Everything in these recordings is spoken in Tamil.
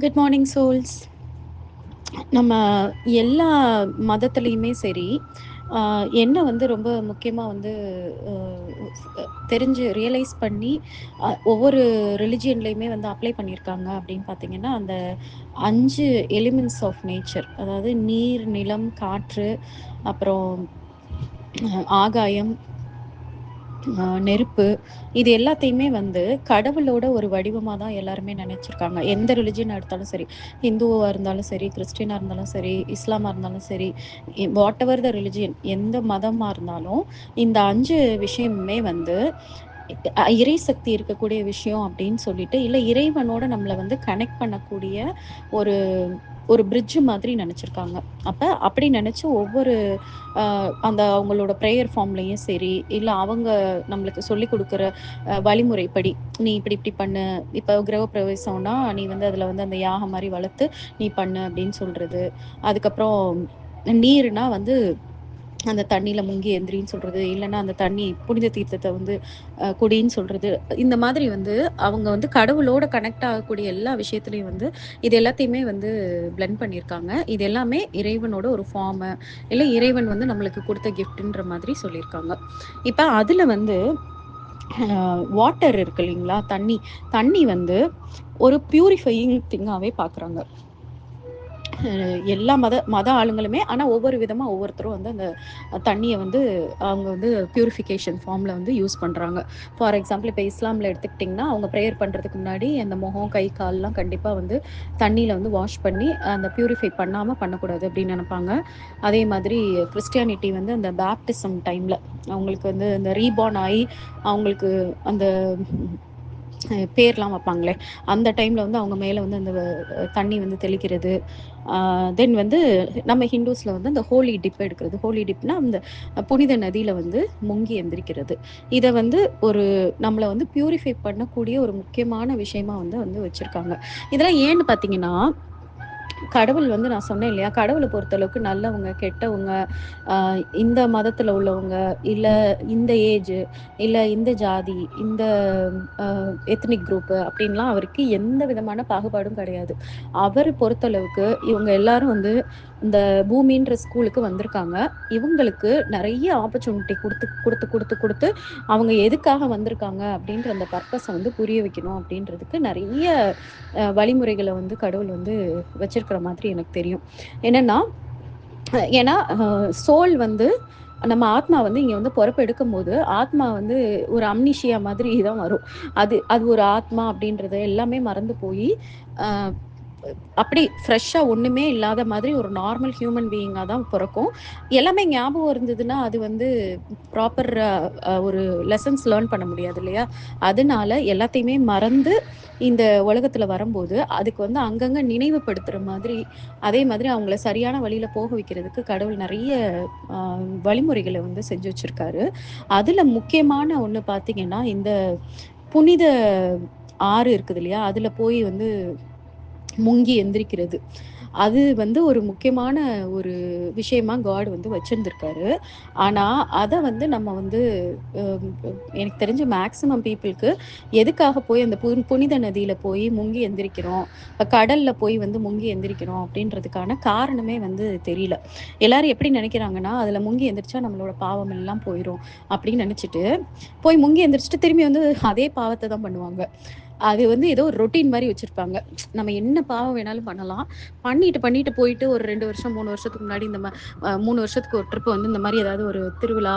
Good morning souls. நம்ம எல்லா மதத்துலேயுமே சரி, என்ன வந்து ரொம்ப முக்கியமாக வந்து தெரிஞ்சு ரியலைஸ் பண்ணி ஒவ்வொரு ரிலிஜியன்லேயுமே வந்து அப்ளை பண்ணியிருக்காங்க அப்படின்னு பார்த்தீங்கன்னா, அந்த 5 எலிமெண்ட்ஸ் ஆஃப் நேச்சர், அதாவது நீர், நிலம், காற்று, அப்புறம் ஆகாயம், நெருப்பு, இது எல்லாத்தையுமே வந்து கடவுளோட ஒரு வடிவமாக தான் எல்லாருமே நினச்சிருக்காங்க. எந்த ரிலிஜியனாக எடுத்தாலும் சரி, ஹிந்துவாக இருந்தாலும் சரி, கிறிஸ்டினாக இருந்தாலும் சரி, இஸ்லாமாக இருந்தாலும் சரி, வாட் எவர் த ரிலிஜியன், எந்த மதமாக இருந்தாலும் இந்த 5 விஷயமுமே வந்து இறை சக்தி இருக்கக்கூடிய விஷயம் அப்படின்னு சொல்லிட்டு, இல்லை இறைவனோட நம்மளை வந்து கனெக்ட் பண்ணக்கூடிய ஒரு ஒரு பிரிட்ஜ் மாதிரி நினச்சிருக்காங்க. அப்போ அப்படி நினச்சி ஒவ்வொரு அந்த அவங்களோட ப்ரேயர் ஃபார்ம்லேயும் சரி, இல்லை அவங்க நம்மளுக்கு சொல்லி கொடுக்குற வழிமுறைப்படி, நீ இப்படி இப்படி பண்ணு, இப்போ கிரகப்பிரவேசம்னா நீ வந்து அதில் வந்து அந்த யாகம் மாதிரி வளர்த்து நீ பண்ணு அப்படின்னு சொல்கிறது. அதுக்கப்புறம் நீர்னா வந்து அந்த தண்ணியில் முங்கி எந்திரின்னு சொல்கிறது, இல்லைன்னா அந்த தண்ணி புனித தீர்த்தத்தை வந்து குடின்னு சொல்கிறது. இந்த மாதிரி வந்து அவங்க வந்து கடவுளோட கனெக்ட் ஆகக்கூடிய எல்லா விஷயத்துலையும் வந்து இது எல்லாத்தையுமே வந்து பிளெண்ட் பண்ணியிருக்காங்க. இது எல்லாமே இறைவனோட ஒரு ஃபார்மு, இல்லை இறைவன் வந்து நம்மளுக்கு கொடுத்த கிஃப்ட்ன்ற மாதிரி சொல்லியிருக்காங்க. இப்போ அதில் வந்து வாட்டர் இருக்கு இல்லைங்களா, தண்ணி, தண்ணி வந்து ஒரு பியூரிஃபையிங் திங்காகவே பார்க்குறாங்க எல்லா மத ஆளுங்களுமே. ஆனால் ஒவ்வொரு விதமாக ஒவ்வொருத்தரும் வந்து அந்த தண்ணியை வந்து அவங்க வந்து பியூரிஃபிகேஷன் ஃபார்மில் வந்து யூஸ் பண்ணுறாங்க. ஃபார் எக்ஸாம்பிள் இப்போ இஸ்லாமில் எடுத்துக்கிட்டிங்கன்னா, அவங்க ப்ரேயர் பண்ணுறதுக்கு முன்னாடி அந்த முகம், கை, கால்லாம் கண்டிப்பாக வந்து தண்ணியில் வந்து வாஷ் பண்ணி அந்த பியூரிஃபை பண்ணாமல் பண்ணக்கூடாது அப்படின்னு நினைப்பாங்க. அதே மாதிரி கிறிஸ்டியானிட்டி வந்து அந்த பேப்டிசம் டைமில் அவங்களுக்கு வந்து அந்த ரீபார்ன் ஆகி அவங்களுக்கு அந்த பேர்லாம் வைப்பாங்களே, அந்த டைமில் வந்து அவங்க மேலே வந்து அந்த தண்ணி வந்து தெளிக்கிறது. தென் வந்து நம்ம ஹிந்துஸில் வந்து அந்த ஹோலி டிப் எடுக்கிறது. ஹோலி டிப்னா அந்த புனித நதியில் வந்து முங்கி எந்திரிக்கிறது. இதை வந்து ஒரு நம்மளை வந்து பியூரிஃபை பண்ணக்கூடிய ஒரு முக்கியமான விஷயமா வந்து வந்து வச்சுருக்காங்க. இதெல்லாம் ஏன்னு பார்த்தீங்கன்னா, கடவுள் வந்து நான் சொன்னேன் இல்லையா, கடவுளை பொறுத்தளவுக்கு நல்லவங்க, கெட்டவங்க, இந்த மதத்தில் உள்ளவங்க, இல்லை இந்த ஏஜ், இல்லை இந்த ஜாதி, இந்த எத்னிக் குரூப்பு அப்படின்லாம் அவருக்கு எந்த விதமான பாகுபாடும் கிடையாது. அவர் பொறுத்தளவுக்கு இவங்க எல்லாரும் வந்து இந்த பூமின்ற ஸ்கூலுக்கு வந்திருக்காங்க. இவங்களுக்கு நிறைய ஆப்பர்ச்சுனிட்டி கொடுத்து கொடுத்து கொடுத்து கொடுத்து அவங்க எதுக்காக வந்திருக்காங்க அப்படின்ற அந்த பர்பஸை வந்து புரிய வைக்கணும் அப்படின்றதுக்கு நிறைய வழிமுறைகளை வந்து கடவுள் வந்து வச்சிருக்கிற மாதிரி எனக்கு தெரியும். ஏன்னா சோல் வந்து நம்ம ஆத்மா வந்து இங்கே வந்து பொறுப்பு எடுக்கும்போது ஆத்மா வந்து ஒரு அம்னிஷியா மாதிரி தான் வரும். அது அது ஒரு ஆத்மா அப்படின்றது எல்லாமே மறந்து போய் அப்படி ஃப்ரெஷ்ஷாக ஒன்றுமே இல்லாத மாதிரி ஒரு நார்மல் ஹியூமன் பீயிங்காக தான் பிறக்கும். எல்லாமே ஞாபகம் இருந்ததுன்னா அது வந்து ப்ராப்பர் ஒரு லெசன்ஸ் லேர்ன் பண்ண முடியாது இல்லையா. அதனால எல்லாத்தையுமே மறந்து இந்த உலகத்தில் வரும்போது அதுக்கு வந்து அங்கங்கே நினைவுபடுத்துகிற மாதிரி, அதே மாதிரி அவங்கள சரியான வழியில் போக வைக்கிறதுக்கு கடவுள் நிறைய வழிமுறைகளை வந்து செஞ்சு வச்சுருக்காரு. அதில் முக்கியமான ஒன்று பார்த்திங்கன்னா, இந்த புனித ஆறு இருக்குது இல்லையா, அதில் போய் வந்து முங்கி எந்திரிக்கிறது. அது வந்து ஒரு முக்கியமான ஒரு விஷயமா காட் வந்து வச்சிருந்திருக்காரு. ஆனா அத வந்து நம்ம வந்து எனக்கு தெரிஞ்சு மேக்ஸிமம் பீப்புளுக்கு எதுக்காக போய் அந்த புனித நதியில போய் முங்கி எந்திரிக்கிறோம், இப்ப கடல்ல போய் வந்து முங்கி எந்திரிக்கிறோம் அப்படின்றதுக்கான காரணமே வந்து தெரியல. எல்லாரும் எப்படி நினைக்கிறாங்கன்னா, அதுல முங்கி எந்திரிச்சா நம்மளோட பாவம் எல்லாம் போயிரும் அப்படின்னு நினைச்சிட்டு போய் முங்கி எந்திரிச்சிட்டு திரும்பி வந்து அதே பாவத்தை தான் பண்ணுவாங்க. அது வந்து ஏதோ ஒரு ரொட்டீன் மாதிரி வச்சிருப்பாங்க. நம்ம என்ன பாவம் வேணாலும் பண்ணலாம். பண்ணிட்டு போயிட்டு ஒரு 2 வருஷம் 3 வருஷத்துக்கு முன்னாடி இந்த 3 வருஷத்துக்கு ஒரு ட்ரிப் வந்து இந்த மாதிரி ஏதாவது ஒரு திருவிழா,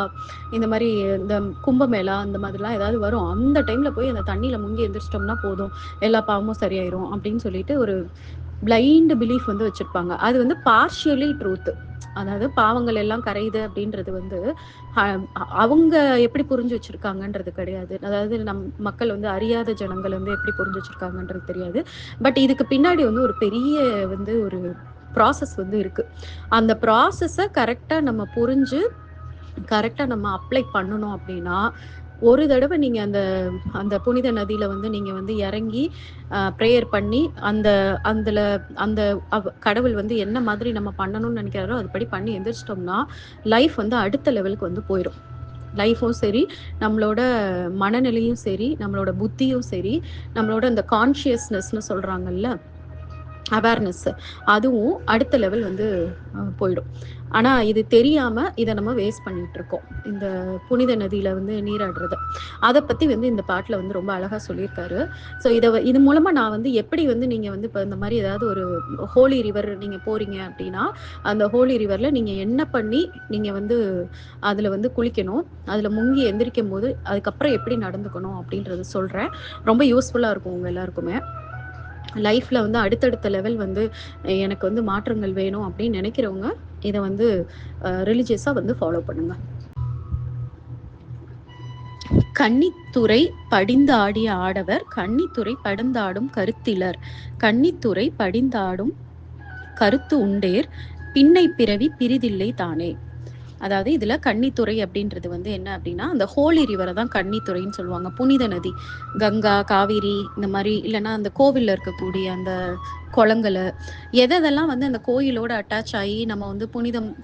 இந்த மாதிரி இந்த கும்பமேளா இந்த மாதிரிலாம் ஏதாவது வரும். அந்த டைம்ல போய் அந்த தண்ணியில முங்கி எந்திரிச்சிட்டோம்னா போதும், எல்லா பாவமும் சரியாயிரும் அப்படின்னு சொல்லிட்டு ஒரு பிளைண்ட் பிலீஃப் வந்து வச்சிருப்பாங்க. அது வந்து பார்ஷியலி ட்ரூத். அதாவது பாவங்கள் எல்லாம் கரையுது அப்படின்றது வந்து அவங்க எப்படி புரிஞ்சு வச்சிருக்காங்கன்றது கிடையாது. அதாவது மக்கள் வந்து அறியாத ஜனங்கள் வந்து எப்படி புரிஞ்சு வச்சிருக்காங்கன்றது தெரியாது. பட் இதுக்கு பின்னாடி வந்து ஒரு பெரிய வந்து ஒரு ப்ராசஸ் வந்து இருக்கு. அந்த ப்ராசஸை கரெக்டா நம்ம புரிஞ்சு கரெக்டா நம்ம அப்ளை பண்ணணும் அப்படின்னா, ஒரு தடவை நீங்க அந்த அந்த புனித நதியில வந்து நீங்க வந்து இறங்கி ப்ரேயர் பண்ணி அந்த அதுல அந்த கடவுள் வந்து என்ன மாதிரி நம்ம பண்ணணும்னு நினைக்கிறாரோ அதுபடி பண்ணி எந்திரிச்சிட்டோம்னா லைஃப் வந்து அடுத்த லெவலுக்கு வந்து போயிடும். லைஃப்பும் சரி, நம்மளோட மனநிலையும் சரி, நம்மளோட புத்தியும் சரி, நம்மளோட அந்த கான்ஷியஸ்னஸ்னு சொல்றாங்கல்ல, அவேர்னஸ், அதுவும் அடுத்த லெவல் வந்து போயிடும். ஆனால் இது தெரியாமல் இதை நம்ம வேஸ்ட் பண்ணிட்டு இருக்கோம், இந்த புனித நதியில் வந்து நீராடுறத. அதை பற்றி வந்து இந்த பாட்டில் வந்து ரொம்ப அழகாக சொல்லியிருக்காரு. ஸோ இது மூலமாக நான் வந்து எப்படி வந்து நீங்கள் வந்து இப்போ இந்த மாதிரி ஏதாவது ஒரு ஹோலி ரிவர் நீங்கள் போகிறீங்க அப்படின்னா, அந்த ஹோலி ரிவரில் நீங்கள் என்ன பண்ணி நீங்கள் வந்து அதில் வந்து குளிக்கணும், அதில் முங்கி எந்திரிக்கும் போது அதுக்கப்புறம் எப்படி நடந்துக்கணும் அப்படின்றத சொல்கிறேன். ரொம்ப யூஸ்ஃபுல்லாக இருக்கும் உங்கள் எல்லாருக்குமே. லைஃப்பில் வந்து அடுத்தடுத்த லெவல் வந்து எனக்கு வந்து மாற்றங்கள் வேணும் அப்படின்னு நினைக்கிறவங்க இதை வந்து ரிலிஜியஸாக வந்து ஃபாலோ பண்ணுங்க. கன்னித்துறை படிந்தாடிய ஆடவர் கன்னித்துறை படுந்தாடும் கருத்திலர், கன்னித்துறை படிந்தாடும் கருத்து உண்டேர், பின்னை பிறவி பிரிதில்லை தானே. அதாவது இதுல கன்னித்துறை அப்படின்றது வந்து என்ன அப்படின்னா, அந்த ஹோலி ரிவரை தான் கன்னித்துறைன்னு சொல்லுவாங்க. புனித நதி, கங்கா, காவிரி இந்த மாதிரி, இல்லைன்னா அந்த கோவில்ல இருக்கக்கூடிய அந்த குளங்களை, எதெல்லாம் வந்து அந்த கோயிலோட அட்டாச் ஆகி நம்ம வந்து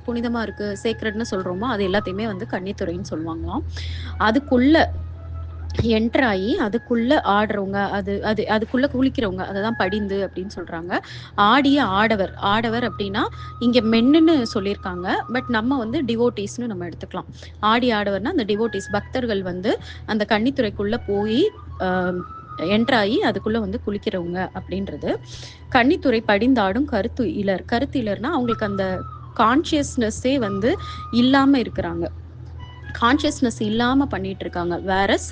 புனிதமா இருக்கு, சேக்ரெட்னு சொல்றோமோ அது எல்லாத்தையுமே வந்து கன்னித்துறைன்னு சொல்லுவாங்களாம். அதுக்குள்ள என்டர் ஆகி அதுக்குள்ள ஆடுறவங்க, அதுக்குள்ள குளிக்கிறவங்க, அததான் படிந்து அப்படின்னு சொல்றாங்க. ஆடிய ஆடவர், ஆடவர் அப்படின்னா இங்க மென்னுன்னு சொல்லியிருக்காங்க, பட் நம்ம வந்து டிவோட்டிஸ்னு நம்ம எடுத்துக்கலாம். ஆடி ஆடவர்னா அந்த டிவோட்டிஸ், பக்தர்கள் வந்து அந்த கன்னித்துறைக்குள்ள போய் என்ட்ராகி அதுக்குள்ள வந்து குளிக்கிறவங்க அப்படின்றது. கன்னித்துறை படிந்தாடும் கருத்து இலர், கருத்து இலர்னா அவங்களுக்கு அந்த கான்சியஸ்னஸ்ஸே வந்து இல்லாம இருக்கிறாங்க, கான்சியஸ்னஸ் இல்லாம பண்ணிட்டு இருக்காங்க. வேறஸ்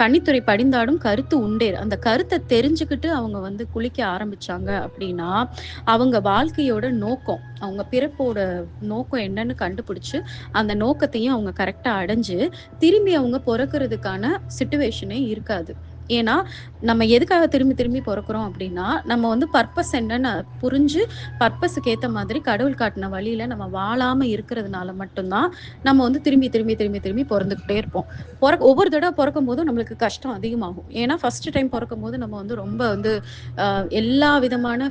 கன்னித்துறை படிந்தாடும் கருத்து உண்டேர், அந்த கருத்தை தெரிஞ்சுக்கிட்டு அவங்க வந்து குளிக்க ஆரம்பிச்சாங்க அப்படின்னா அவங்க வாழ்க்கையோட நோக்கம், அவங்க பிறப்போட நோக்கம் என்னன்னு கண்டுபிடிச்சு அந்த நோக்கத்தையும் அவங்க கரெக்டா அடைஞ்சு திரும்பி அவங்க பிறக்கிறதுக்கான சிச்சுவேஷனே இருக்காது. ஏன்னா நம்ம எதுக்காக திரும்பி திரும்பி பிறக்கிறோம் அப்படின்னா, நம்ம வந்து பர்பஸ் என்னன்னு புரிஞ்சு பர்பஸுக்கு ஏற்ற மாதிரி கடவுள் காட்டின வழியில நம்ம வாழாம இருக்கிறதுனால மட்டும்தான் நம்ம வந்து திரும்பி திரும்பி திரும்பி திரும்பி பிறந்துக்கிட்டே இருப்போம். ஒவ்வொரு தடவை பிறக்கும் போதும் நம்மளுக்கு கஷ்டம் அதிகமாகும். ஏன்னா ஃபர்ஸ்ட் டைம் பிறக்கும் போது நம்ம வந்து ரொம்ப வந்து எல்லா விதமான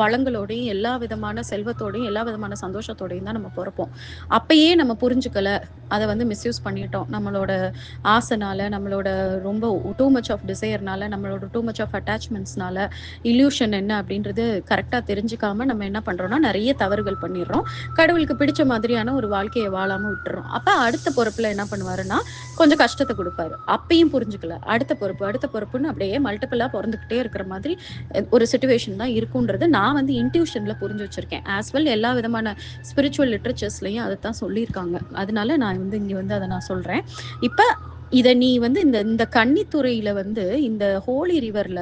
வளங்களோடையும், எல்லா விதமான செல்வத்தோடையும், எல்லா விதமான சந்தோஷத்தோடையும் தான் நம்ம பிறப்போம். அப்பயே நம்ம புரிஞ்சுக்கல, அதை வந்து மிஸ்யூஸ் பண்ணிட்டோம். நம்மளோட ஆசைனால, நம்மளோட ரொம்ப டூ மச் ஆஃப் டிசையர்னால, நம்மளோட டூ மச் ஆஃப் அட்டாச்மெண்ட்ஸ்னால, இல்யூஷன் என்ன அப்படின்றது கரெக்டாக தெரிஞ்சுக்காம நம்ம என்ன பண்ணுறோம்னா நிறைய தவறுகள் பண்ணிடுறோம். கடவுளுக்கு பிடிச்ச மாதிரியான ஒரு வாழ்க்கையை வாழாமல் விட்டுறோம். அப்போ அடுத்த பொறுப்பில் என்ன பண்ணுவாருன்னா கொஞ்சம் கஷ்டத்தை கொடுப்பாரு. அப்பயும் புரிஞ்சுக்கல, அடுத்த பொறுப்புன்னு அப்படியே மல்டிபிளாக பிறந்துக்கிட்டே இருக்கிற மாதிரி ஒரு சிச்சுவேஷன் தான் இருக்குன்றது நான் வந்து இன்ட்யூஷனில் புரிஞ்சு வச்சுருக்கேன். ஆஸ் வெல் எல்லா விதமான ஸ்பிரிச்சுவல் லிட்ரேச்சர்ஸ்லையும் அதை தான் சொல்லியிருக்காங்க. அதனால நான் வந்து இங்கே வந்து அதை நான் சொல்கிறேன். இப்போ இதை நீ வந்து இந்த கன்னித்துறையில வந்து இந்த ஹோலி ரிவர்ல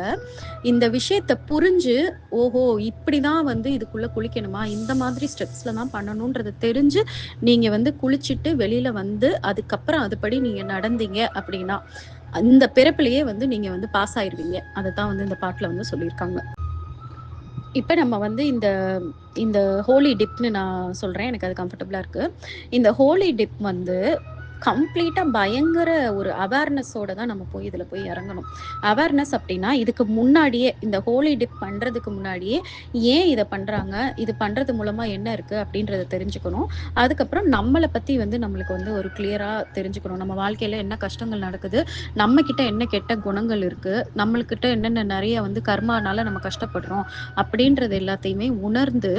இந்த விஷயத்த புரிஞ்சு, ஓஹோ இப்படிதான் வந்து இதுக்குள்ள குளிக்கணுமா, இந்த மாதிரி ஸ்டெப்ஸ்ல தான் பண்ணணும்ன்றத தெரிஞ்சு நீங்க வந்து குளிச்சுட்டு வெளியில வந்து அதுக்கப்புறம் அதுபடி நீங்க நடந்தீங்க அப்படின்னா அந்த பிறப்பிலேயே வந்து நீங்க வந்து பாஸ் ஆயிருவீங்க. அதை தான் வந்து இந்த பாட்டுல வந்து சொல்லியிருக்காங்க. இப்போ நம்ம வந்து இந்த ஹோலி டிப்னு நான் சொல்றேன், எனக்கு அது கம்ஃபர்டபுளா இருக்கு. இந்த ஹோலி டிப் வந்து கம்ப்ளீட்டாக பயங்கர ஒரு அவேர்னஸோட தான் நம்ம போய் இதில் போய் இறங்கணும். அவேர்னஸ் அப்படின்னா இதுக்கு முன்னாடியே, இந்த ஹோலி டிப் பண்ணுறதுக்கு முன்னாடியே ஏன் இதை பண்ணுறாங்க, இது பண்ணுறது மூலமாக என்ன இருக்குது அப்படின்றத தெரிஞ்சுக்கணும். அதுக்கப்புறம் நம்மளை பற்றி வந்து நம்மளுக்கு வந்து ஒரு கிளியராக தெரிஞ்சுக்கணும். நம்ம வாழ்க்கையில் என்ன கஷ்டங்கள் நடக்குது, நம்மக்கிட்ட என்ன கெட்ட குணங்கள் இருக்குது, நம்மளுக்கிட்ட என்னென்ன நிறைய வந்து கர்மானால நம்ம கஷ்டப்படுறோம் அப்படின்றது எல்லாத்தையுமே உணர்ந்து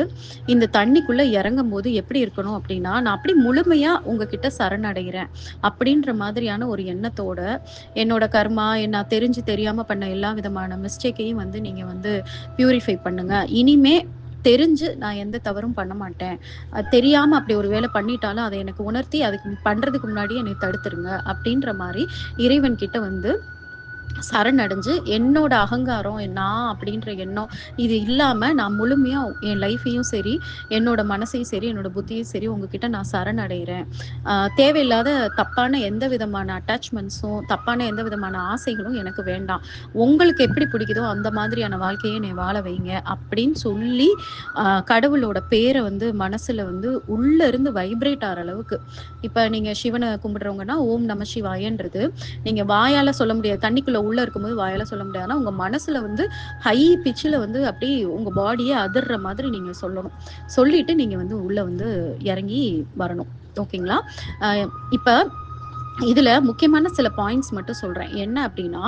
இந்த தண்ணிக்குள்ளே இறங்கும் போது எப்படி இருக்கணும் அப்படின்னா, நான் அப்படி முழுமையாக உங்ககிட்ட சரணடைகிறேன் அப்படின்ற மாதிரியான ஒரு எண்ணத்தோட, என்னோட கர்மா, நான் தெரிஞ்சு தெரியாம பண்ண எல்லா விதமான மிஸ்டேக்கையும் வந்து நீங்க வந்து பியூரிஃபை பண்ணுங்க. இனிமே தெரிஞ்சு நான் எந்த தவறும் பண்ண மாட்டேன், தெரியாம அப்படி ஒரு வேலை பண்ணிட்டாலும் அதை எனக்கு உணர்த்தி அதுக்கு பண்றதுக்கு முன்னாடியே என்னை தடுத்துருங்க அப்படின்ற மாதிரி இறைவன் கிட்ட வந்து சரணடைஞ்சு என்னோட அகங்காரம், நான் அப்படின்ற எண்ணம் இது இல்லாம நான் முழுமையா என் லைஃபையும் சரி, என்னோட மனசையும் சரி, என்னோட புத்தியும் சரி உங்ககிட்ட நான் சரணடைகிறேன். தேவையில்லாத தப்பான எந்த விதமான அட்டாச்மெண்ட்ஸும், தப்பான எந்த விதமான ஆசைகளும் எனக்கு வேண்டாம். உங்களுக்கு எப்படி பிடிக்குதோ அந்த மாதிரியான வாழ்க்கையை என்னை வாழ வைங்க அப்படின்னு சொல்லி கடவுளோட பேரை வந்து மனசுல வந்து உள்ள இருந்து வைப்ரேட் ஆகிற அளவுக்கு. இப்ப நீங்க சிவனை கும்பிடுறவங்கன்னா ஓம் நம சிவாயன்றது நீங்க வாயால சொல்ல முடியாது, தண்ணிக்குள்ள உள்ள இருக்கும்போது வாயால சொல்ல முடியாது. உங்க மனசுல வந்து ஹை பிச்சில் வந்து அப்படி உங்க பாடியே அதிர்ற மாதிரி நீங்க சொல்லணும். சொல்லிட்டு நீங்க வந்து உள்ள வந்து இறங்கி வரணும். ஓகேங்களா? இப்ப இதுல முக்கியமான சில பாயிண்ட்ஸ் மட்டும் சொல்றேன். என்ன அப்படின்னா,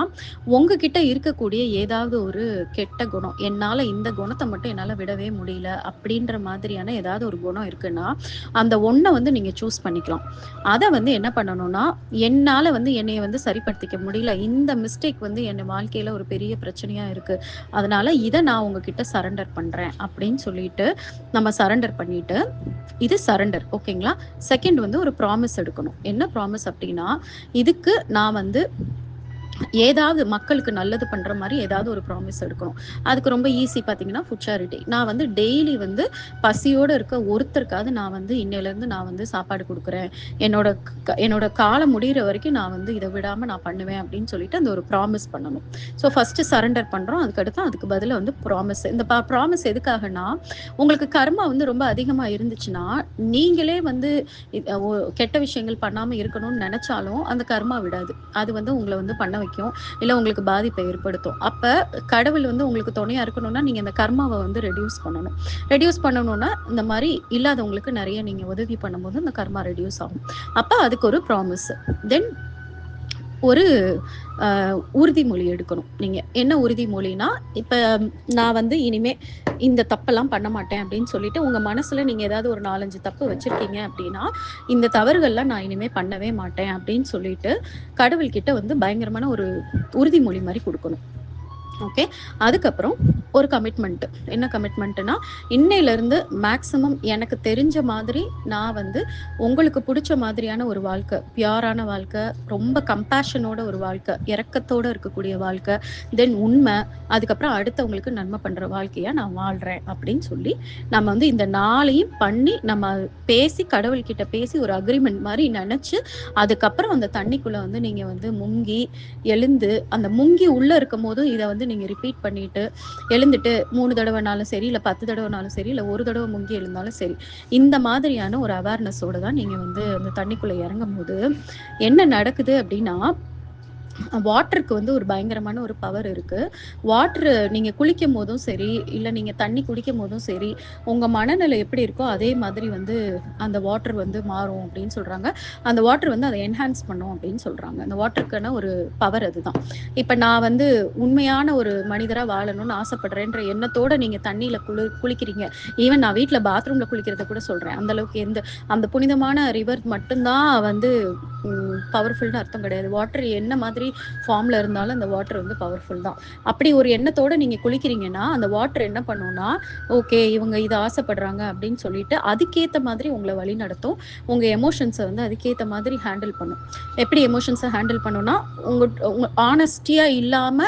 உங்ககிட்ட இருக்கக்கூடிய ஏதாவது ஒரு கெட்ட குணம், என்னால இந்த குணத்த மட்டும் என்னால விடவே முடியல அப்படின்ற மாதிரியான ஏதாவது ஒரு குணம் இருக்குன்னா, அந்த ஒண்ண வந்து நீங்க சூஸ் பண்ணிக்கலாம். அத வந்து என்ன பண்ணணும்னா, என்னால வந்து என்னைய வந்து சரிப்படுத்திக்க முடியல. இந்த மிஸ்டேக் வந்து என் வாழ்க்கையில ஒரு பெரிய பிரச்சனையா இருக்கு. அதனால இத நான் உங்ககிட்ட சரண்டர் பண்றேன் அப்படின்னு சொல்லிட்டு, நம்ம சரண்டர் பண்ணிட்டு, இது சரண்டர் ஓகேங்களா? செகண்ட் வந்து ஒரு ப்ராமிஸ் எடுக்கணும். என்ன ப்ராமிஸ் அப்படின்னா, இதுக்கு நான் வந்து ஏதாவது மக்களுக்கு நல்லது பண்ற மாரி ஏதாவது ஒரு ப்ராமிஸ் எடுக்கணும். அதுக்கு ரொம்ப ஈஸி பார்த்தீங்கன்னா, ஃபுட் சேரிட்டி. நான் வந்து டெய்லி வந்து பசியோட இருக்க ஒருத்தருக்காவது நான் வந்து இன்னையிலேருந்து நான் வந்து சாப்பாடு குடுக்குறேன். என்னோட காலம் முடியிற வரைக்கும் நான் வந்து இத விடாம நான் பண்ணுவேன் அப்படின்னு சொல்லிட்டு அந்த ஒரு ப்ராமிஸ் பண்ணணும். ஸோ ஃபர்ஸ்ட்டு சரண்டர் பண்றோம். அதுக்கடுத்து அதுக்கு பதிலா வந்து ப்ராமிஸ். இந்த ப்ராமிஸ் எதுக்காகன்னா, உங்களுக்கு கர்மா வந்து ரொம்ப அதிகமா இருந்துச்சுன்னா, நீங்களே வந்து இ ஒ கெட்ட விஷயங்கள் பண்ணாம இருக்கணும்னு நெனச்சாலும், அந்த கர்மா விடாது. அது வந்து உங்கள வந்து பண்ண வைக்கும். இல்ல உங்களுக்கு பாதிப்பை ஏற்படுத்தும். அப்ப கடவுள் வந்து உங்களுக்கு துணையா இருக்கணும்னா, நீங்க இந்த கர்மாவ வந்து ரெட்யூஸ் பண்ணணும். ரெட்யூஸ் பண்ணணும்னா, இந்த மாரி இல்லாதவங்களுக்கு நெறைய நீங்க உதவி பண்ணும்போது, இந்த கர்மா ரெட்யூஸ் ஆகும். அப்ப அதுக்கு ஒரு ப்ராமிஸ். தென் ஒரு உறுதிமொழி எடுக்கணும் நீங்க. என்ன உறுதிமொழினா, இப்ப நான் வந்து இனிமே இந்த தப்பெல்லாம் பண்ண மாட்டேன் அப்படின்னு சொல்லிட்டு, உங்க மனசுல நீங்க ஏதாவது ஒரு 4, 5 தப்பு வச்சிருக்கீங்க அப்படின்னா, இந்த தவறுகள்லாம் நான் இனிமே பண்ணவே மாட்டேன் அப்படின்னு சொல்லிட்டு, கடவுள்கிட்ட வந்து பயங்கரமான ஒரு உறுதிமொழி மாரி குடுக்கணும். ஓகே. அதுக்கப்புறம் ஒரு கமிட்மெண்ட். என்ன கமிட்மெண்ட்னா, இன்னையிலிருந்து மேக்ஸிமம் எனக்கு தெரிஞ்ச மாதிரி நான் வந்து உங்களுக்கு புடிச்ச மாதிரியான ஒரு வாழ்க்கை, பியூரான வாழ்க்கை, ரொம்ப கம்பேஷனோட ஒரு வாழ்க்கை, இரக்கத்தோட இருக்கக்கூடிய வாழ்க்கை, தென் உண்மை, அதுக்கப்புறம் அடுத்தவங்களுக்கு நன்மை பண்ற வாழ்க்கையா நான் வாழ்றேன் அப்படின்னு சொல்லி, நம்ம வந்து இந்த 4யும் பண்ணி நம்ம பேசி கடவுள்கிட்ட பேசி ஒரு அக்ரீமெண்ட் மாரி நெனச்சு, அதுக்கப்புறம் அந்த தண்ணிக்குள்ள வந்து நீங்க வந்து முங்கி, எழுந்து அந்த முங்கி உள்ள இருக்கும்போதும் இத வந்து நீங்க ரிப்பீட் பண்ணிட்டு, எழுந்துட்டு 3 தடவனாலும் சரி, இல்ல 10 தடவனாலும் சரி, இல்ல 1 தடவ முங்கி எழுந்தாலும் சரி. இந்த மாதிரியான ஒரு அவேர்னஸோட தான் நீங்க வந்து அந்த தண்ணிக்குள்ள இறங்கும்போது, என்ன நடக்குது அப்டின்னா, வாட்டருக்கு வந்து ஒரு பயங்கரமான ஒரு பவர் இருக்கு. வாட்டரு நீங்க குளிக்கும்போதும் சரி, இல்ல நீங்க தண்ணி குடிக்கும்போதும் சரி, உங்க மனநிலை எப்படி இருக்கோ, அதே மாதிரி வந்து அந்த வாட்டர் வந்து மாறும் அப்படின்னு சொல்றாங்க. அந்த வாட்டர் வந்து அத என்ஹான்ஸ் பண்ணும் அப்படின்னு சொல்றாங்க. அந்த வாட்டருக்கான ஒரு பவர் அதுதான். இப்ப நான் வந்து உண்மையான ஒரு மனிதரா வாழணும்னு ஆசைப்படுறேன்ற எண்ணத்தோட நீங்க தண்ணீல குளிக்கிறீங்க. ஈவன் நான் வீட்ல பாத்ரூம்ல குளிக்கிறத கூட சொல்றேன். அந்த அளவுக்கு அந்த புனிதமான ரிவர் மட்டும் தான் வந்து பவர்ஃபுல்னு அர்த்தம் கிடையாது. வாட்டர் என்ன மாதிரி ஃபார்ம்ல இருந்தாலும் அந்த வாட்டர் வந்து பவர்ஃபுல் தான். அப்படி ஒரு எண்ணத்தோட நீங்க குளிக்கிறீங்கன்னா, அந்த வாட்டர் என்ன பண்ணும்னா, ஓகே இவங்க இத ஆசைப்படுறாங்க அப்படின்னு சொல்லிட்டு, அதுக்கேத்த மாதிரி உங்கள வழிநடத்தும். உங்க எமோஷன்ஸ வந்து அதுக்கேத்த மாதிரி ஹேண்டில் பண்ணும். எப்படி எமோஷன்ஸ ஹேண்டில் பண்ணும்னா, உங்க உங்க ஹானஸ்டியா இல்லாம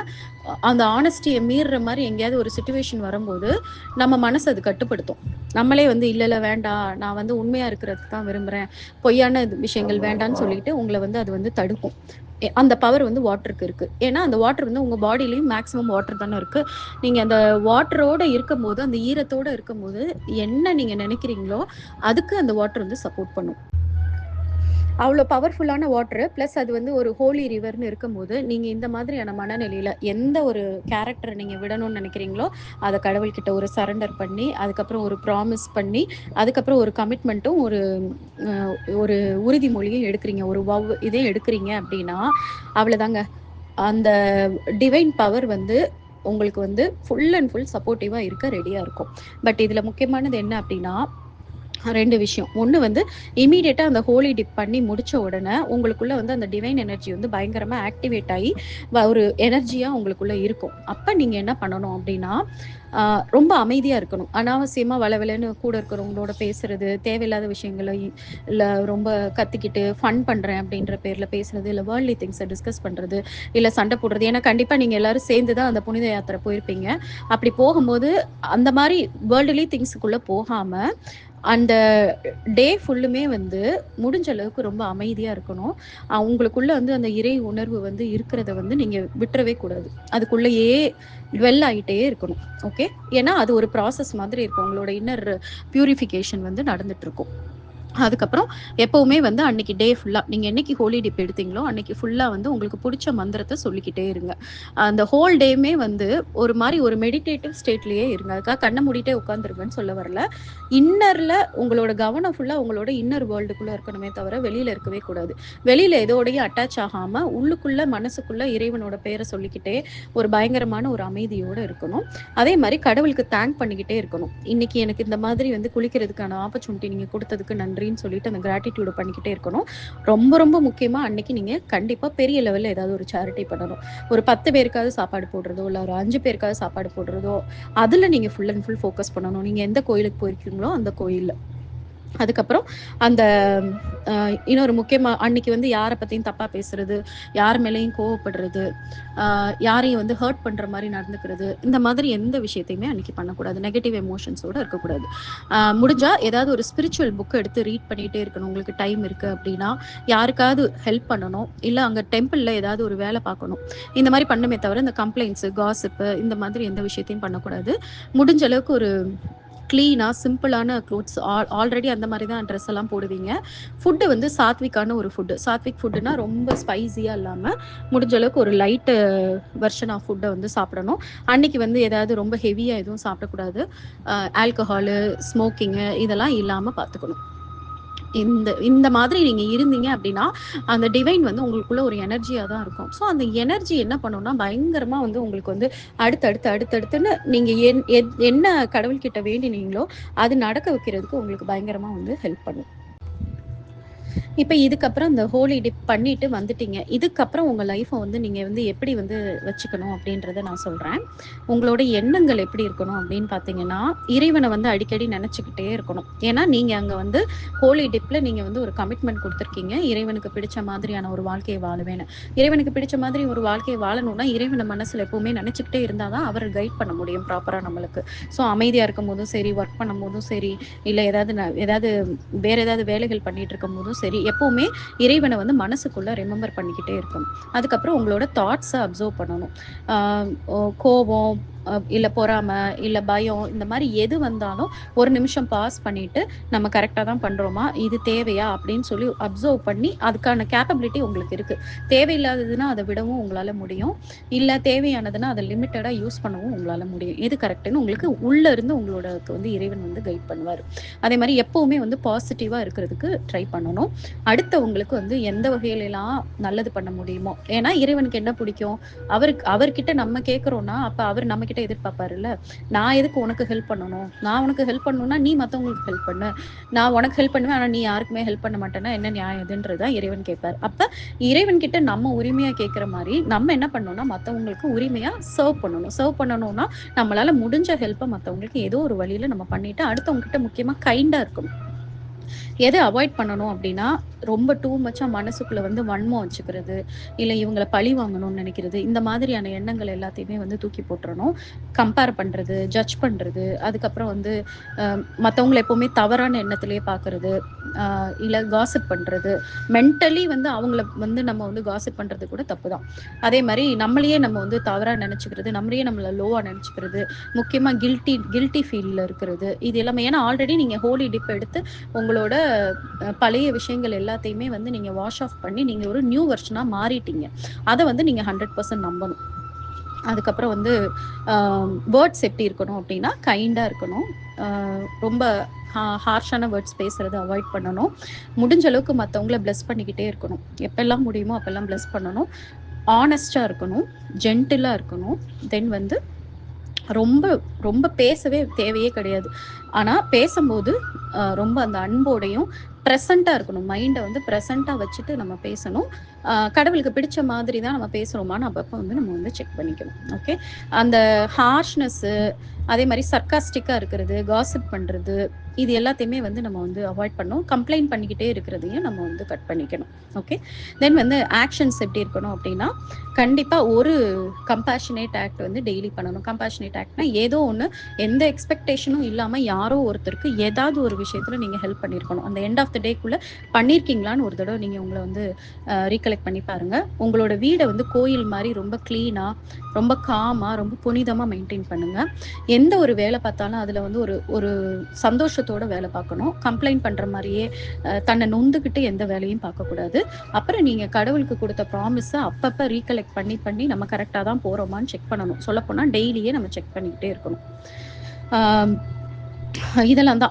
அந்த ஹானஸ்டிய மீறுற மாரி எங்கேயாவது ஒரு சிச்சுவேஷன் வரும்போது, நம்ம மனசு அது கட்டுப்படுத்தும். நம்மளே வந்து இல்ல, இல்ல வேண்டாம். நான் வந்து உண்மையா இருக்கிறதுக்கு தான் விரும்புறேன். பொய்யான விஷயங்கள் வேண்டான்னு சொல்லிட்டு உங்கள வந்து அது வந்து தடுக்கும். அந்த பவர் வந்து வாட்டருக்கு இருக்கு. ஏன்னா, அந்த வாட்டர் வந்து உங்க பாடிலயும் மேக்ஸிமம் வாட்டர் தானே இருக்கு. நீங்க அந்த வாட்டரோட இருக்கும்போது, அந்த ஈரத்தோட இருக்கும்போது, என்ன நீங்க நினைக்கிறீங்களோ, அதுக்கு அந்த வாட்டர் வந்து சப்போர்ட் பண்ணும். அவ்ளோ பவர்ஃபுல்லான வாட்டரு. பிளஸ் அது வந்து ஒரு ஹோலி ரிவர்ன்னு இருக்கும்போது, நீங்க இந்த மாதிரியான மனநிலையில எந்த ஒரு கேரக்டர நீங்க விடணும்னு நெனைக்கிறீங்களோ, அத கடவுள்கிட்ட ஒரு சரண்டர் பண்ணி, அதுக்கப்புறம் ஒரு ப்ராமிஸ் பண்ணி, அதுக்கப்புறம் ஒரு கமிட்மெண்ட்டும் அ ஒரு உறுதிமொழியும் எடுக்கிறீங்க. ஒரு இதே எடுக்கிறீங்க அப்டின்னா, அவ்வளதாங்க. அந்த டிவைன் பவர் வந்து உங்களுக்கு வந்து ஃபுல் அண்ட் ஃபுல் சப்போர்ட்டிவா இருக்க ரெடியா இருக்கும். பட் இதுல முக்கியமானது என்ன அப்டின்னா, 2 விஷயம். ஒண்ணு வந்து இம்மீடியட்டா அந்த ஹோலி டிப் பண்ணி முடிச்ச உடனே, உங்களுக்குள்ள வந்து அந்த டிவைன் எனர்ஜி வந்து பயங்கரமா ஆக்டிவேட் ஆயி, ஒரு எனர்ஜியா உங்களுக்குள்ள இருக்கும். அப்ப நீங்க என்ன பண்ணணும் அப்டின்னா, அ ரொம்ப அமைதியா இருக்கணும். அனாவசியமா வளவளன்னு கூட இருக்கிறவங்களோட பேசுறது, தேவையில்லாத விஷயங்கள இல்ல ரொம்ப கத்திக்கிட்டு ஃபன் பண்றேன் அப்டின்ற பேர்ல பேசுறது, இல்ல வேர்ல்ட்லி திங்ஸ டிஸ்கஸ் பண்றது, இல்ல சண்ட போடுறது. ஏன்னா கண்டிப்பா நீங்க எல்லாரும் சேர்ந்து தான் அந்த புனித யாத்திரை போயிருப்பீங்க. அப்படி போகும்போது, அந்த மாரி வேர்ல்ட்லி திங்ஸ்க்குள்ள போகாம, அந்த டே ஃபுல்லுமே வந்து முடிஞ்ச அளவுக்கு ரொம்ப அமைதியா இருக்கணும். உங்களுக்குள்ள வந்து அந்த இறை உணர்வு வந்து இருக்கிறத வந்து நீங்க விட்டுறவே கூடாது. அதுக்குள்ளேயே டுவெல் ஆயிட்டே இருக்கணும். ஓகே. ஏன்னா அது ஒரு ப்ராசஸ் மாதிரி இருக்கும். உங்களோட இன்னர் பியூரிஃபிகேஷன் வந்து நடந்துட்டு இருக்கும். அதுக்கப்புறம் எப்பவுமே வந்து அன்னைக்கு டே ஃபுல்லா நீங்க என்னைக்கு ஹோலி டிப் எடுத்தீங்களோ அன்னைக்கு ஃபுல்லா வந்து உங்களுக்கு பிடிச்ச மந்திரத்தை சொல்லிக்கிட்டே இருங்க. அந்த ஹோல் டேமே வந்து ஒரு மாதிரி ஒரு மெடிடேட்டிவ் ஸ்டேட்லயே இருங்க. அதுக்காக கண்ணை மூடிட்டே உட்காந்துருங்கன்னு சொல்ல வரல. இன்னர்ல உங்களோட கவனம் ஃபுல்லா உங்களோட இன்னர் வேர்ல்டுக்குள்ள இருக்கணுமே தவிர வெளியில இருக்கவே கூடாது. வெளியில எதோடையும் அட்டாச் ஆகாம உள்ளுக்குள்ள மனசுக்குள்ள இறைவனோட பேரை சொல்லிக்கிட்டே ஒரு பயங்கரமான ஒரு அமைதியோட இருக்கணும். அதே மாதிரி கடவுளுக்கு தேங்க் பண்ணிக்கிட்டே இருக்கணும். இன்னைக்கு எனக்கு இந்த மாதிரி வந்து குளிக்கிறதுக்கான ஆப்பர்ச்சுனிட்டி நீங்க கொடுத்ததுக்கு நன்றின்னு சொல்லிட்டு அந்த கிராட்டிடியூட பண்ணிக்கிட்டே இருக்கணும். ரொம்ப ரொம்ப முக்கியமா அன்னைக்கு நீங்க கண்டிப்பா பெரிய லெவல்ல ஏதாவது ஒரு சேரிட்டி பண்ணணும். ஒரு 10 பேருக்காவது சாப்பாடு போடுறதோ இல்ல ஒரு 5 பேருக்காவது சாப்பாடு போடுறதோ அதுல நீங்க ஃபுல் அண்ட் ஃபுல் ஃபோக்கஸ் பண்ணணும். நீங்க எந்த கோயிலுக்கு போயிருக்கீங்களோ அந்த கோயில்ல. அதுக்கப்புறம் அந்த இன்னொரு முக்கியமா அன்னைக்கு வந்து யாரை பத்தியும் தப்பா பேசுறது, யார் மேலேயும் கோவப்படுறது, யாரையும் வந்து ஹர்ட் பண்ற மாதிரி நடந்துக்கிறது, இந்த மாதிரி எந்த விஷயத்தையுமே அன்னைக்கு பண்ணக்கூடாது. நெகட்டிவ் எமோஷன்ஸோட இருக்கக்கூடாது. முடிஞ்சா ஏதாவது ஒரு ஸ்பிரிச்சுவல் புக் எடுத்து ரீட் பண்ணிட்டே இருக்கணும். உங்களுக்கு டைம் இருக்கு அப்படின்னா யாருக்காவது ஹெல்ப் பண்ணணும், இல்ல அங்க டெம்பிள்ல ஏதாவது ஒரு வேலை பார்க்கணும். இந்த மாதிரி பண்ணுமே தவிர இந்த கம்ப்ளைண்ட்ஸ், காசிப்பு இந்த மாதிரி எந்த விஷயத்தையும் பண்ணக்கூடாது. முடிஞ்ச அளவுக்கு ஒரு கிளீனா சிம்பிளான க்ளோத்ஸ் ஆல்ரெடி அந்த மாதிரி தான் ட்ரெஸ் எல்லாம் போடுவீங்க. ஃபுட்டு வந்து சாத்விக்கான ஒரு ஃபுட்டு. சாத்விக் ஃபுட்டுனா ரொம்ப ஸ்பைசியா இல்லாம முடிஞ்ச அளவுக்கு ஒரு லைட் வெர்ஷன் ஆஃப் ஃபுட்டை வந்து சாப்பிடணும். அன்னைக்கு வந்து ஏதாவது ரொம்ப ஹெவியா எதுவும் சாப்பிடக்கூடாது. ஆல்கஹாலு, ஸ்மோக்கிங்கு இதெல்லாம் இல்லாம பார்த்துக்கணும். இந்த இந்த மாதிரி நீங்க இருந்தீங்க அப்படின்னா அந்த டிவைன் வந்து உங்களுக்குள்ள ஒரு எனர்ஜியா தான் இருக்கும். ஸோ அந்த எனர்ஜி என்ன பண்ணும்னா பயங்கரமா வந்து உங்களுக்கு வந்து அடுத்தடுத்துன்னு நீங்க என்ன கடவுள்கிட்ட வேண்டினீங்களோ அது நடக்க வைக்கிறதுக்கு உங்களுக்கு பயங்கரமா வந்து ஹெல்ப் பண்ணும். இப்போ இதுக்கப்புறம் இந்த ஹோலி டிப் பண்ணிட்டு வந்துட்டீங்க. இதுக்கப்புறம் உங்க லைஃப்பை வந்து நீங்க வந்து எப்படி வந்து வச்சுக்கணும் அப்படின்றத நான் சொல்றேன். உங்களோட எண்ணங்கள் எப்படி இருக்கணும் அப்படின்னு பார்த்தீங்கன்னா, இறைவனை வந்து அடிக்கடி நினைச்சுக்கிட்டே இருக்கணும். ஏன்னா நீங்க அங்க வந்து ஹோலி டிப்ல நீங்க வந்து ஒரு கமிட்மெண்ட் கொடுத்துருக்கீங்க. இறைவனுக்கு பிடிச்ச மாதிரியான ஒரு வாழ்க்கையை வாழுவேன்னு. இறைவனுக்கு பிடிச்ச மாதிரி ஒரு வாழ்க்கையை வாழணும்னா இறைவனை மனசுல எப்பவுமே நினைச்சுக்கிட்டே இருந்தாதான் அவர் கைட் பண்ண முடியும் ப்ராப்பரா நம்மளுக்கு. ஸோ அமைதியா இருக்கும் போதும் சரி, ஒர்க் பண்ணும் போதும் சரி, இல்ல ஏதாவது வேற ஏதாவது வேலைகள் பண்ணிட்டு இருக்கும் போதும் சரி, எப்பவுமே இறைவனை வந்து மனசுக்குள்ள ரிமெம்பர் பண்ணிக்கிட்டே இருக்கணும். அதுக்கப்புறம் உங்களோட தாட்ஸை அப்சர்வ் பண்ணணும். கோபம், இல்ல பொறாமை, இல்ல பயம், இந்த மாதிரி எது வந்தாலும் ஒரு நிமிஷம் பாஸ் பண்ணிட்டு நம்ம கரெக்டா தான் பண்றோமா, இது தேவையா அப்படின்னு சொல்லி அப்சர்வ் பண்ணி அதுக்கான கேப்பபிலிட்டி உங்களுக்கு இருக்கு. தேவையில்லாததுன்னா அதை விடவும் உங்களால முடியும். இல்ல தேவையானதுன்னா அதை லிமிட்டடா யூஸ் பண்ணவும் உங்களால முடியும். எது கரெக்ட்னு உங்களுக்கு உள்ள இருந்து உங்களோட வந்து இறைவன் வந்து கைட் பண்ணுவார். அதே மாதிரி எப்பவுமே வந்து பாசிட்டிவா இருக்கிறதுக்கு ட்ரை பண்ணணும். அடுத்தவங்களுக்கு வந்து எந்த வகையிலலாம் நல்லது பண்ண முடியுமோ, ஏன்னா இறைவனுக்கு என்ன பிடிக்கும், அவர்கிட்ட நம்ம கேட்குறோம்னா அப்ப அவர் நம்ம கிட்ட எதிர்பார்ப்பாருல்ல, நான் எதுக்கு உனக்கு ஹெல்ப் பண்ணணும், நான் உனக்கு ஹெல்ப் பண்ணணும்னா நீ மற்றவங்களுக்கு ஹெல்ப் பண்ணு, நான் உனக்கு ஹெல்ப் பண்ணுவேன் ஆனா நீ யாருக்குமே ஹெல்ப் பண்ண மாட்டேன்னா என்ன நியாயம் இதுன்றதான் இறைவன் கேட்பார். அப்ப இறைவன் கிட்ட நம்ம உரிமையா கேட்குற மாதிரி நம்ம என்ன பண்ணணும்னா மற்றவங்களுக்கு உரிமையா சர்வ் பண்ணணும்னா நம்மளால முடிஞ்ச ஹெல்ப்பை மற்றவங்களுக்கு ஏதோ ஒரு வழியில நம்ம பண்ணிட்டு அடுத்தவங்க கிட்ட முக்கியமா கைண்டா இருக்கணும். எதை அவாய்ட் பண்ணணும் அப்படின்னா ரொம்ப டூ மச்சா மனசுக்குள்ள வந்து வன்மம் வச்சுக்கிறது, இல்லை இவங்களை பழி வாங்கணும்னு நினைக்கிறது, இந்த மாதிரியான எண்ணங்கள் எல்லாத்தையுமே வந்து தூக்கி போட்டுறணும். கம்பேர் பண்றது, ஜட்ஜ் பண்றது, அதுக்கப்புறம் வந்து மற்றவங்களை எப்பவுமே தவறான எண்ணத்திலேயே பார்க்கறது, இல்லை காசிப் பண்றது, மென்டலி வந்து அவங்கள வந்து நம்ம வந்து காசிப் பண்றது கூட தப்பு தான். அதே மாதிரி நம்மளையே நம்ம வந்து தவறா நினைச்சுக்கிறது, நம்மளையே நம்மளை லோவா நினைச்சுக்கிறது, முக்கியமா கில்ட்டி ஃபீல்ல இருக்கிறது, இது எல்லாமே. ஏன்னா ஆல்ரெடி நீங்க ஹோலி டிப் எடுத்து உங்களோட பழைய விஷயங்கள் எல்லாத்தையுமே வந்து நீங்க வாஷ் ஆஃப் பண்ணி நீங்க ஒரு நியூ வெர்ஷனா மாறிட்டீங்க. அதை வந்து நீங்க 100% நம்பணும். அதுக்கப்புறம் வந்து வேர்ட்ஸ் எப்படி இருக்கணும் அப்படின்னா கைண்டா இருக்கணும். ரொம்ப ஹார்ஷான வேர்ட்ஸ் பேசுறது அவாய்ட் பண்ணணும். முடிஞ்ச அளவுக்கு மற்றவங்கள பிளஸ் பண்ணிக்கிட்டே இருக்கணும். எப்பெல்லாம் முடியுமோ அப்பெல்லாம் பிளஸ் பண்ணணும். ஆனஸ்டா இருக்கணும், ஜென்டிலா இருக்கணும். தென் வந்து ரொம்ப ரொம்ப பேசவே தேவையே கிடையாது. ஆனா பேசும்போது ரொம்ப அந்த அன்போடையும் ப்ரெசண்டா இருக்கணும். மைண்டை வந்து ப்ரெசண்டா வச்சுட்டு நம்ம பேசணும். கடவுளுக்கு பிடிச்ச மாதிரி தான் நம்ம பேசுறோமான்னு அப்பப்போ வந்து நம்ம வந்து செக் பண்ணிக்கணும். ஓகே. அந்த ஹார்ஷ்னஸ்ஸு, அதே மாதிரி சர்க்காஸ்டிக்கா இருக்கிறது, காசிப் பண்றது, இது எல்லாத்தையுமே வந்து நம்ம வந்து அவாய்ட் பண்ணணும். கம்ப்ளைண்ட் பண்ணிக்கிட்டே இருக்கிறதையும் நம்ம வந்து கட் பண்ணிக்கணும். ஓகே. தென் வந்து ஆக்ஷன்ஸ் எப்படி இருக்கணும் அப்படின்னா கண்டிப்பா ஒரு கம்பேஷனேட் ஆக்ட் வந்து டெய்லி பண்ணணும். கம்பேஷனேட் ஆக்ட்னா ஏதோ ஒன்று எந்த எக்ஸ்பெக்டேஷனும் இல்லாமல் யாரோ ஒருத்தருக்கு ஏதாவது ஒரு விஷயத்துல நீங்க ஹெல்ப் பண்ணியிருக்கணும். அந்த எண்ட் ஆஃப் த டேக்குள்ள பண்ணியிருக்கீங்களான்னு ஒரு தடவை நீங்க உங்களை வந்து ரீகலெக்ட் பண்ணி பாருங்க. உங்களோட வீடை வந்து கோயில் மாதிரி ரொம்ப கிளீனா, ரொம்ப காமா, ரொம்ப புனிதமா மெயின்டைன் பண்ணுங்க. எந்த ஒரு வேலை பார்த்தாலும் அதுல வந்து ஒரு ஒரு சந்தோஷத்தை சந்தோஷத்தோட வேலை பார்க்கணும். கம்ப்ளைண்ட் பண்ற மாரியே தன்னை நொந்துக்கிட்டு எந்த வேலையும் பார்க்கக்கூடாது. அப்புறம் நீங்க கடவுளுக்கு குடுத்த ப்ராமிஸ அப்பப்ப ரீகலெக்ட் பண்ணி, பண்ணி நம்ம கரெக்ட்டா தான் போறோமான்னு செக் பண்ணணும். சொல்லப்போனா டெய்லியே நம்ம செக் பண்ணிக்கிட்டே இருக்கணும். ஆம். இதெல்லாம்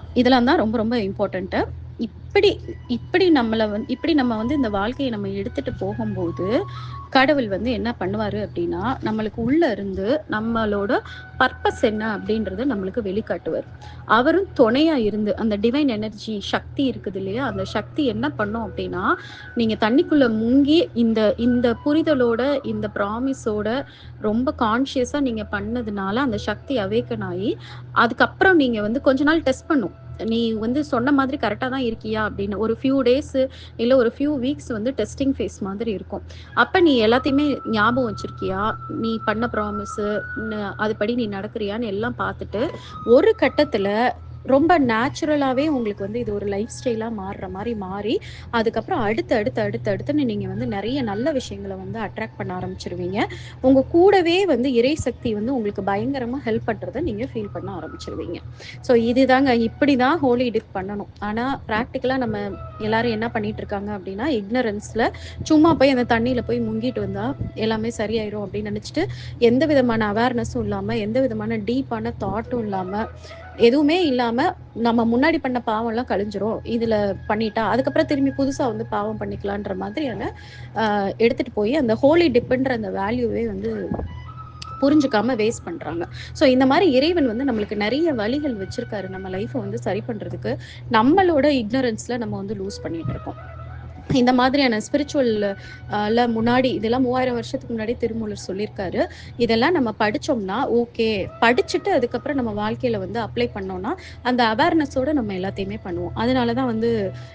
தான் ரொம்ப ரொம்ப இம்பார்ட்டன்ட்டு. இப்படி இப்படி இப்படி நம்ம வந்து இந்த வாழ்க்கைய நம்ம எடுத்துட்டு போகும்போது, கடவுள் வந்து என்ன பண்ணுவாரு அப்படின்னா, நம்மளுக்கு உள்ள இருந்து நம்மளோட பர்ப்பஸ் என்ன அப்படின்றத நம்மளுக்கு வெளிக்காட்டுவாரு. அவரும் துணையா இருந்து அந்த டிவைன் எனர்ஜி சக்தி இருக்குது இல்லையா? அந்த சக்தி என்ன பண்ணும் அப்படின்னா, நீங்க தண்ணிக்குள்ள முங்கி இந்த இந்த புரிதலோட, இந்த ப்ராமிஸோட ரொம்ப கான்ஷியஸா நீங்க பண்ணதுனால அந்த சக்தி அவேக்கன் ஆயி, அதுக்கப்புறம் நீங்க வந்து கொஞ்ச நாள் டெஸ்ட் பண்ணும். நீ வந்து சொன்ன மாதிரி கரெக்ட்டா தான் இருக்கியா அப்படின்னு. ஒரு ஃபியூ டேஸ் இல்ல ஒரு ஃபியூ வீக்ஸ் வந்து டெஸ்டிங் ஃபேஸ் மாதிரி இருக்கும். அப்ப நீ எல்லாத்தையுமே ஞாபகம் வச்சிருக்கியா? நீ பண்ண ப்ராமிஸு அதுபடி நீ நடக்கிறியான்னு எல்லாம் பார்த்துட்டு, ஒரு கட்டத்துல ரொம்ப நேச்சுரலாவே உங்களுக்கு வந்து இது ஒரு லைஃப் ஸ்டைலா மாறுற மாரி மாறி, அதுக்கப்புறம் அடுத்து அடுத்துன்னு நீங்க வந்து நெறைய நல்ல விஷயங்கள வந்து அட்ராக்ட் பண்ண ஆரம்பிச்சுருவீங்க. உங்க கூடவே வந்து இறை சக்தி வந்து உங்களுக்கு பயங்கரமா ஹெல்ப் பண்றத நீங்க ஃபீல் பண்ண ஆரம்பிச்சுருவீங்க. ஸோ இதுதாங்க இப்படிதான் ஹோலி டிப் பண்ணணும். ஆனா பிராக்டிகலா நம்ம எல்லாரும் என்ன பண்ணிட்டு இருக்காங்க அப்படின்னா, இக்னரன்ஸ்ல சும்மா போய் அந்த தண்ணீல போய் முங்கிட்டு வந்தா எல்லாமே சரியாயிரும் அப்படின்னு நெனச்சுட்டு, எந்த விதமான அவேர்னஸும் இல்லாம, எந்த விதமான டீப்பான தாட்டும் இல்லாம, எதுவுமே இல்லாம நம்ம முன்னாடி பண்ண பாவம்லாம் கழிஞ்சிரும். இதுல பண்ணிட்டா, அதுக்கப்புறம் திரும்பி புதுசா வந்து பாவம் பண்ணிக்கலான்ற மாதிரியான எடுத்துட்டு போய் அந்த ஹோலி டிப்ன்ற அந்த வேல்யூவே வந்து புரிஞ்சுக்காம வேஸ்ட் பண்றாங்க. ஸோ இந்த மாரி இறைவன் வந்து நம்மளுக்கு நெறைய வழிகள் வச்சிருக்காரு. நம்ம லைஃப வந்து சரி பண்றதுக்கு. நம்மளோட இக்னரன்ஸ்ல நம்ம வந்து லூஸ் பண்ணிட்டு இருக்கோம். இந்த மாதிரியான ஸ்பிரிச்சுவல் முன்னாடி இதெல்லாம் 3000 வருஷத்துக்கு முன்னாடி திருமூலர் சொல்லியிருக்காரு. இதெல்லாம் நம்ம படிச்சோம்னா, ஓகே. படிச்சுட்டு அதுக்கப்புறம் நம்ம வாழ்க்கையில வந்து அப்ளை பண்ணோம்னா, அந்த அவேர்னஸோட நம்ம எல்லாத்தையுமே பண்ணுவோம். அதனால தான் வந்து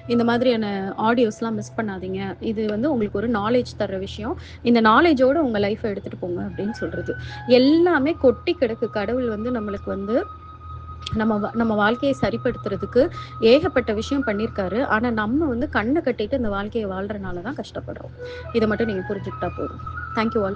இந்த மாதிரியான ஆடியோஸ்லாம் மிஸ் பண்ணாதீங்க. இது வந்து உங்களுக்கு ஒரு நாலேட்ஜ் தர்ற விஷயம். இந்த நாலேட்ஜோட உங்க லைஃப எடுத்துட்டு போங்க அப்படின்னு சொல்றது. எல்லாமே கொட்டி கிடக்கு. கடவுள் வந்து நம்மளுக்கு வந்து நம்ம வாழ்க்கைய சரிப்படுத்துறதுக்கு ஏகப்பட்ட விஷயம் பண்ணியிருக்காரு. ஆனா நம்ம வந்து கண்ண கட்டிட்டு இந்த வாழ்க்கைய வாழ்றனால தான் கஷ்டப்படுறோம். இத மட்டும் நீங்க புரிஞ்சுக்கிட்டா போதும். Thank you all.